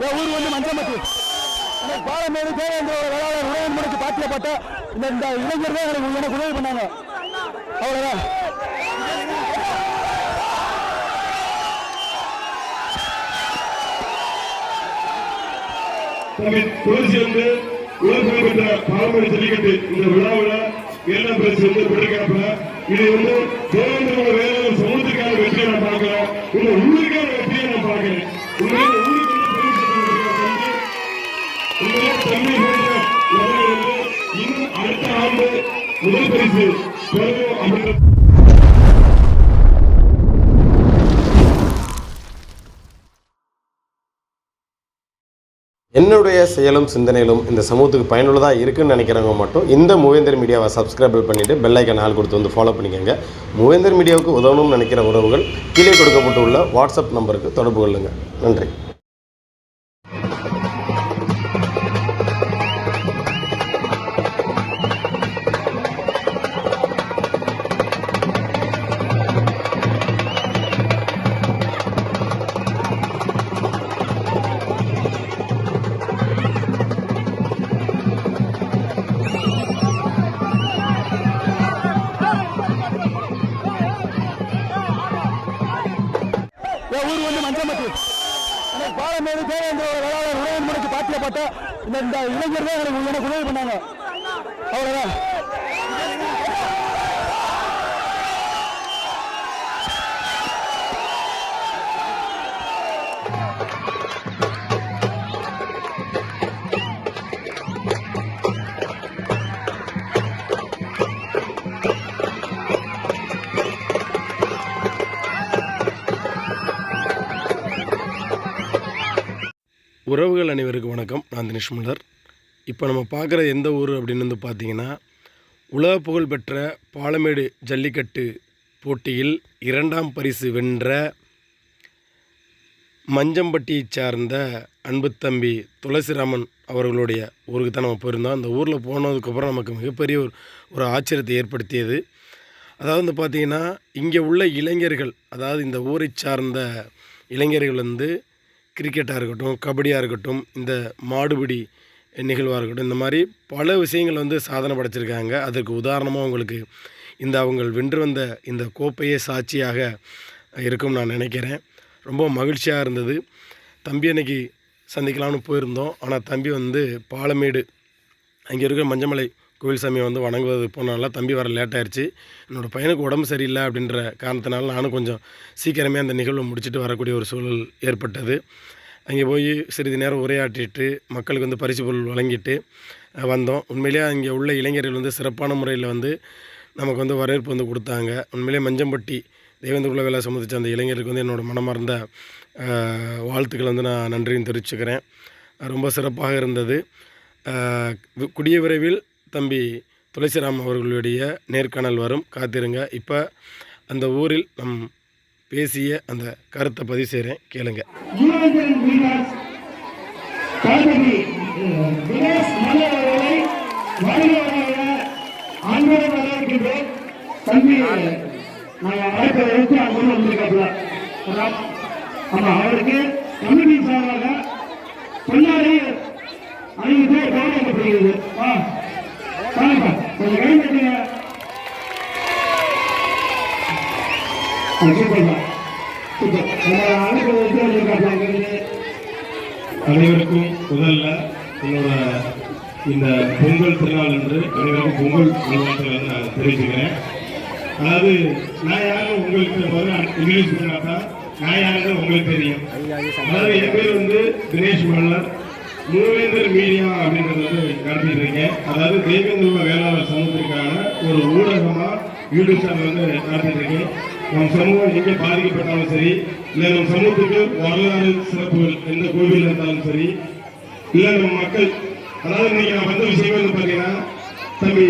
என் ஊர் வந்து மஞ்சம்பட்டி. பாலமேடு தேவேந்திரோட வேளாளர் உதயன்முறைக்கு பாத்தியப்பட்ட இந்த இளைஞர் தான் எனக்கு உதவி பண்ணாங்க. அவ்வளவுதான். துளசி வந்து உலகப்பட்ட பாலமேடு ஜல்லிக்கட்டு இந்த விழாவில் இரண்டாம் பரிசு வந்து பெற்றிருக்காப்புல. இது வந்து தேவேந்திரோட வேளாளர் சமூகத்துக்கான வெற்றியை நான் பார்க்கிறோம். இந்த ஊருக்கான வெற்றியை நான் பார்க்கிறேன். இன்னும் அடுத்த ஆண்டு முதல் பரிசு பெறுவோம் அப்படின்ற என்னுடைய செயலும் சிந்தனையிலும் இந்த சமூகத்துக்கு பயனுள்ளதாக இருக்குன்னு நினைக்கிறவங்க மட்டும் இந்த மூவேந்தர் மீடியாவை சப்ஸ்கிரைப் பண்ணிவிட்டு பெல் ஐக்கான் ஆள் கொடுத்து வந்து ஃபாலோ பண்ணிக்கோங்க. மூவேந்தர் மீடியாவுக்கு உதவணும்னு நினைக்கிற உறவுகள் கீழே கொடுக்கப்பட்டுள்ள வாட்ஸ்அப் நம்பருக்கு தொடர்பு கொள்ளுங்கள். நன்றி. ஊர் வந்து மஞ்சம்பட்டி. பாலமேடு தேவேந்திரோட வேளாளர் உதயன்முறைக்கு பாத்தியப்பட்ட இந்த இளைஞர் தான் எனக்கு உதவி பண்ணாங்க. அவ்வளவுதான். உறவுகள் அனைவருக்கும் வணக்கம். நான் தினேஷ் முல்லர். இப்போ நம்ம பார்க்குற எந்த ஊர் அப்படின்னு வந்து பார்த்திங்கன்னா, உலக புகழ்பெற்ற பாலமேடு ஜல்லிக்கட்டு போட்டியில் 2ஆம் பரிசு வென்ற மஞ்சம்பட்டியை சார்ந்த அன்பு தம்பி துளசிராமன் அவர்களுடைய ஊருக்கு தான் நம்ம போயிருந்தோம். அந்த ஊரில் போனதுக்கப்புறம் நமக்கு மிகப்பெரிய ஒரு ஆச்சரியத்தை ஏற்படுத்தியது. அதாவது வந்து பார்த்திங்கன்னா, இங்கே உள்ள இளைஞர்கள், அதாவது இந்த ஊரை சார்ந்த இளைஞர்கள் வந்து கிரிக்கெட்டாக இருக்கட்டும், கபடியாக இருக்கட்டும், இந்த மாடுபிடி நிகழ்வாக இருக்கட்டும், இந்த மாதிரி பல விஷயங்கள் வந்து சாதனை படைச்சிருக்காங்க. அதற்கு உதாரணமாக உங்களுக்கு இந்த அவங்கள் வென்று வந்த இந்த கோப்பையே சாட்சியாக இருக்கும் நான் நினைக்கிறேன். ரொம்ப மகிழ்ச்சியாக இருந்தது. தம்பி அன்னைக்கு சந்திக்கலாம்னு போயிருந்தோம். ஆனால் தம்பி வந்து பாலமேடு அங்கே இருக்கிற மஞ்சமலை கோவில் சாமியை வந்து வணங்குவது போனால தம்பி வர லேட் ஆயிடுச்சு. என்னோடய பையனுக்கு உடம்பு சரியில்லை அப்படின்ற காரணத்தினால நானும் கொஞ்சம் சீக்கிரமே அந்த நிகழ்வை முடிச்சுட்டு வரக்கூடிய ஒரு சூழல் ஏற்பட்டது. அங்கே போய் சிறிது நேரம் உரையாற்றிட்டு மக்களுக்கு வந்து பரிசு பொருள் வழங்கிட்டு வந்தோம். உண்மையிலேயே அங்கே உள்ள இளைஞர்கள் வந்து சிறப்பான முறையில் வந்து நமக்கு வந்து வரவேற்பு வந்து கொடுத்தாங்க. உண்மையிலே மஞ்சம்பட்டி தேவேந்திர குல வேளாளர் சமூகத்தை அந்த இளைஞருக்கு வந்து என்னோடய மனமார்ந்த வாழ்த்துக்களை வந்து நான் நன்றியும் தெரிவிச்சுக்கிறேன். ரொம்ப சிறப்பாக இருந்தது. கூடிய விரைவில் தம்பி துளசிராம் அவர்களுடைய நேர்காணல் வரும், காத்திருங்க. இப்போ அந்த ஊரில் நம் பேசிய அந்த கருத்தை பதிவு செய்கிறேன், கேளுங்க. அவருக்கு கமிட்டி சார்பாக பொன்னாடி அணிவித்து கௌரவிக்கப்படுகிறது. அனைவருக்கும் முதல்ல என்னோட இந்த பொங்கல் திருநாள் என்று அனைவருக்கும் பொங்கல் நல்வாழ்த்துக்களை வந்து நான் தெரிவிச்சுக்கிறேன். அதாவது நான் யாரும் உங்களுக்கு இங்கிலீஷ் பண்ணாக்கா நான் யாருன்னு உங்களுக்கு தெரியும். அதாவது என் பேர் வந்து தினேஷ் மல்லர். மூவேந்தர் மீடியா அப்படின்றது வந்து நடத்திட்டு இருக்கேன். அதாவது தேவேந்திர வேளாளர் சமூகத்திற்கான ஒரு ஊடகமா யூடியூப் சேனல் வந்து நடத்திட்டு இருக்கேன். நம் சமூகம் எங்கே பாதிக்கப்பட்டாலும் சரி, இல்லை நம் சமூகத்துக்கு வரலாறு சிறப்புகள் எந்த கோவில் இருந்தாலும் சரி, இல்லை நம்ம மக்கள், அதாவது இன்னைக்கு நான் வந்த விஷயம் வந்து பார்த்தீங்கன்னா, தம்பி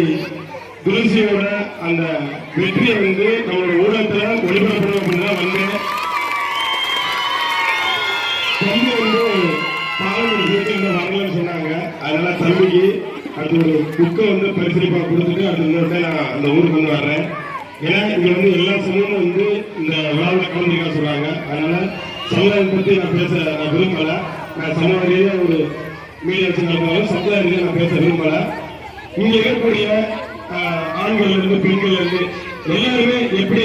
துளசியோட அந்த வெற்றியை வந்து நம்மளோட ஊடகத்தில் ஒளிபரப்பணும் அப்படின்னு தான் வந்தேன். தம்பி வந்து வரலன்னு சொன்னாங்க. அதனால தம்பிக்கு அது ஒரு புக்கை வந்து பரிசீலிப்பா கொடுத்துட்டு அது இன்னொரு நான் அந்த ஊருக்கு வந்து வர்றேன். ஏன்னா இங்க வந்து எல்லா சமூகமும் வந்து இந்த விழாவில் கலந்துக்க சொல்றாங்க. அதனால சமுதாயம் பற்றி நான் பேச நான் விரும்பல. நான் சமூக ரீதியாக ஒரு மீடியா வச்சு நடந்தாலும் சமுதாய ரீதியாக நான் பேச விரும்பல. இங்க இருக்கக்கூடிய ஆண்கள் இருந்து பெண்கள் இருந்து எல்லாருமே எப்படி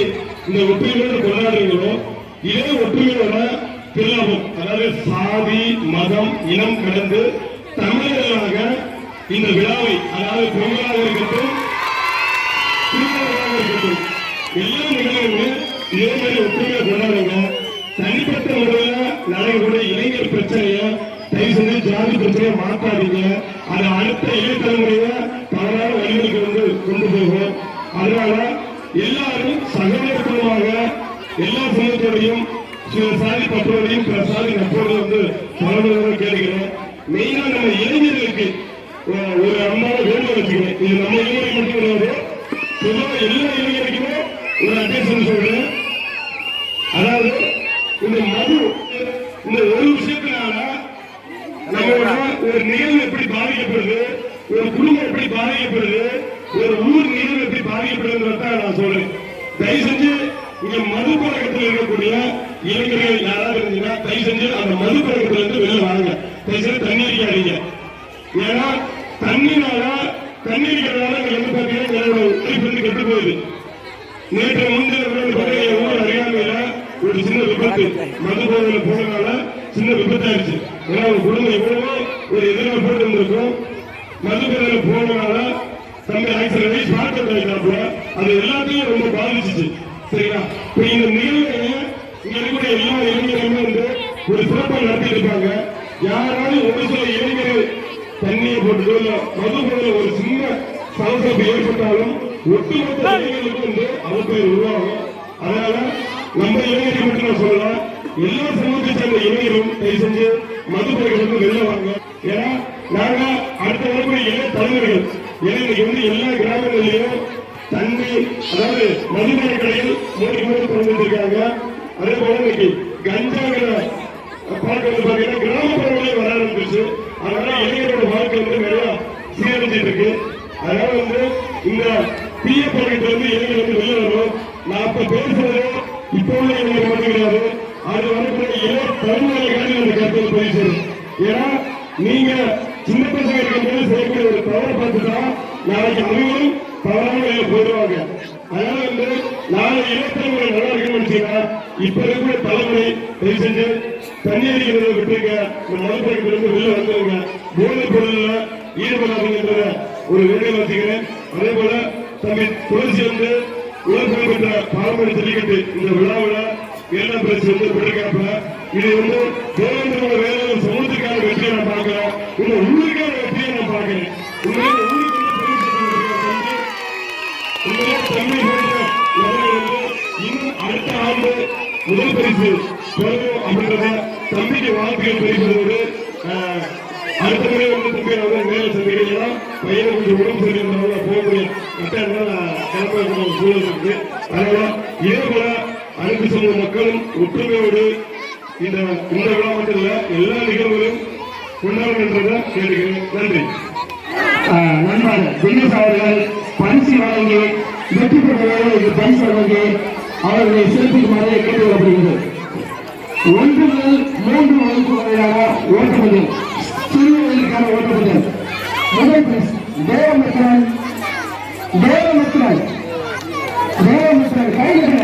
இந்த ஒற்றுமையோடு கொண்டாடுறீங்களோ இதே ஒற்றுமையோட திருநாமம், அதாவது சாதி மதம் இனம் கடந்து தமிழர்களாக இந்த விழாவை, அதாவது பொங்கலாக இருக்கட்டும் திருமணமாக இருக்கட்டும் எல்லா நிகழ்வுமே இதே மாதிரி ஒற்றுமையை கொண்டாடுங்க. தனிப்பட்ட முறையில் நடைபெற இளைஞர் பிரச்சனைய தயவு செஞ்சு ஜாதி பிரச்சனையை மாற்றாதீங்க. அது அடுத்த இளைய தலைமுறைய தவறான வழிகளுக்கு கொண்டு போகும். அதனால எல்லாரும் சகோதரத்துவமாக எல்லா சமூகத்தோடையும் சாதி பற்றோடையும் பிற சாதி நட்போடு பலமுறை கேட்கிறேன். மெயினா நம்ம இளைஞர்களுக்கு ஒரு அம்மாவை வேண்டுகோள் வச்சுக்கிறேன். இது நம்ம இளைஞருக்கு மட்டும் கிடையாது, பொதுவாக எல்லா இளைஞருக்குமே ஒரு அட்டென்ஷன் சொல்றேன். அதாவது இந்த மது, இந்த ஒரு விஷயத்தினால நம்மளோட ஒரு நிகழ்வு எப்படி பாதிக்கப்படுது, ஒரு குடும்பம் எப்படி பாதிக்கப்படுது, ஒரு ஊர் நிகழ்வு எப்படி பாதிக்கப்படுதுன்றத நான் சொல்றேன். தயவு செஞ்சு இங்க மது பழக்கத்தில் இருக்கக்கூடிய இளைஞர்கள் யாராவது இருந்தீங்கன்னா தயவு செஞ்சு அந்த மது பழக்கத்துல இருந்து வெளில வாங்க. தயவு செஞ்சு தண்ணி அடிக்காதீங்க. ஏன்னா தண்ணி அடிக்கிறதுனால வந்து பாத்தீங்கன்னா லைஃப் வந்து கெட்டு போகுது. நேற்று முந்தைய ஊர் அறியாமையில ஒரு சின்ன விபத்து, மது போதையில போனதுனால சின்ன விபத்து ஆயிடுச்சு. ஏன்னா ஒரு குடும்பம் எவ்வளவோ ஒரு எதிர்பார்ப்பு இருந்திருக்கும். மது போதையில போனதுனால தம்பி ஆக்சிடென்ட் ஸ்பாட் ஆகிட்டாப்புல அது எல்லாத்தையும் ரொம்ப பாதிச்சிச்சு. சரிங்களா? இப்ப இந்த நிகழ்வை இங்க இருக்கக்கூடிய எல்லா இளைஞர்களுமே வந்து ஒரு சிறப்பாக நடத்திட்டு இருப்பாங்க. யாராவது ஒரு சில இளைஞர்கள் தண்ணியை போட்டு மது போதையில ஒரு சின்ன சலசலப்பு ஏற்பட்டாலும் ஒட்டுமொத்த இளைஞர்களுக்கு வந்து அவப்பெயர் உருவாகும். அதனால நம்ம இளைஞர்கள் மட்டும் நான் சொல்லலாம், எல்லா சமூகத்தை சேர்ந்த இளைஞரும் தயவு செஞ்சு மது பழக்கத்துக்கு வெளில வாங்க. ஏன்னா நாங்க அடுத்த வரக்கூடிய இளைய தலைவர்கள் இன்னைக்கு வந்து எல்லா கிராமங்களிலும் தண்ணி, அதாவது மதுபான கடைகள் மூடி திறந்து இருக்காங்க. அதே போல இன்னைக்கு கஞ்சாங்கிற பழக்கம் வந்து பாத்தீங்கன்னா கிராமப்புறங்களே வர ஆரம்பிச்சு. அதனால இளைஞரோட வாழ்க்கை வந்து நிறைய சீரழிஞ்சிட்டு இருக்கு. அதனால வந்து இந்த தீய பழக்கத்துல இருந்து இளைஞர் வந்து வெளியே வரும். நான் அப்ப பேசுறது இப்ப உள்ள இளைஞர் மட்டும் கிடையாது, அது வரக்கூடிய இளைய தலைமுறைகளுக்காக அந்த கருத்தை பதிவு செய்யும். ஏன்னா நீங்க சின்ன பசங்க இருக்கும்போது செய்யக்கூடிய ஒரு தவறை பார்த்துதான் நாளைக்கு அவங்களும் தவறான வழியில போயிடுவாங்க. அதனால வந்து நாளை இளைய தலைமுறை நல்லா இருக்குன்னு நினைச்சீங்கன்னா இப்ப இருக்கக்கூடிய தலைமுறை தயவு செஞ்சு தண்ணி அடிக்கிறத விட்டுருங்க. இந்த மதுப்பழக்கத்திலிருந்து வெளில வந்துருங்க. போதை பொருள்ல ஈடுபடாதுங்கிற ஒரு வேலையை வச்சுக்கிறேன். அதே போல தம்பி துளசி வந்து உலகம் பெற்ற பாரம்பரிய ஜல்லிக்கட்டு இந்த விழாவில் வேளாண் பிரச்சனை வந்து பெற்றிருக்காப்புல. இது வந்து தேவேந்திரோட வேலை சமூகத்துக்கான வெற்றியை நான் பார்க்கிறேன், இந்த ஊருக்கான வெற்றியை நான் பார்க்கிறேன். தன்மை வந்து இன்னும் அடுத்த ஆண்டு முதல் பரிசு பெறணும் அப்படின்றத தம்பிக்கு வாழ்க்கையை பெறுகிறது. அடுத்த முறை வந்து தம்பி நான் மேல சந்திக்கிறீங்கன்னா பையனை கொஞ்சம் உடம்பு சரியிருந்தவங்க போகக்கூடிய கிளம்ப சூழல் இருக்கு. அதனால இதே போல அனைத்து சமூக மக்களும் ஒற்றுமையோடு இந்த விழா மட்டும் இல்ல எல்லா நிகழ்வுகளும் கொண்டாடும் என்றதை கேட்டுக்கிறேன். நன்றி. நண்பர் தினேஷ் அவர்கள் பரிசு வழங்கி வெற்றி பெற்றவர்களுக்கு பரிசு வழங்கி அவர்களை சிறப்பிக்குமாறு கேட்டுக்கொள்ளப்படுகிறது. 1 முதல் 3 வகுப்பு வரையான ஓட்டப்பந்தயம், சிறுவர்களுக்கான ஓட்டப்பந்தயம். முதல் பரிசு தேவமித்ரன் கைகட்டல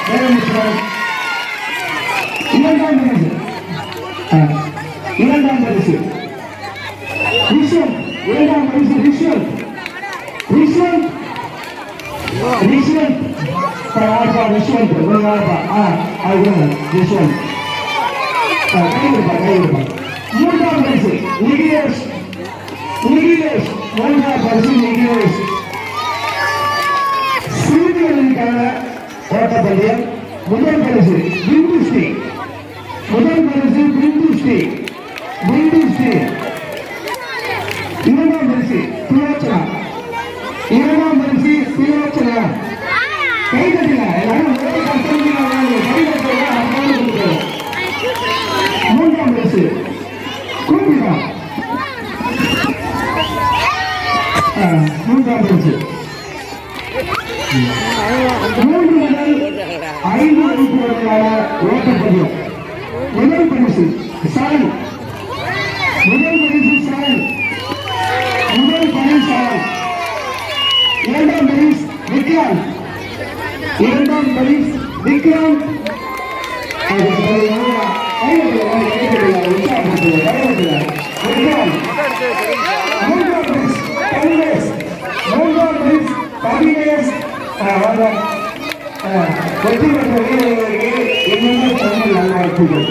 தேவமித்ரன். இரண்டாம் பரிசு ரிஷவ். இரண்டாம் பரிசு ரிஷவ். மூன்றாம் பரிசு நிகிலேஷ். மூன்றாம் பரிசு நிகிலேஷ். சிறுவர்களுக்கான ஓட்டப்பந்தயம். முதல் பரிசு பிந்துஸ்ரீ. இரண்டாம் பரிசு சுலோச்சனா. கைதட்டில எல்லாரும் மூன்றாம் பரிசு கூப்பிட்டா. மூன்றாம் பரிசு 3 முதல் 5 வகுப்பு வரையான ஓட்டப்பந்தயம். பரிசு சாய், முதல் பரிசு சாய், முதல் பரிசு சாய். இரண்டாம் பரிசு விக்ராந்த், இரண்டாம் பரிசு விக்ராந்த். மூன்றாம் பரிசு கவினேஷ். வெற்றி பெற்ற வீரர்களுக்கு என்னென்ன தமிழ் நல்வாழ்த்துகள்.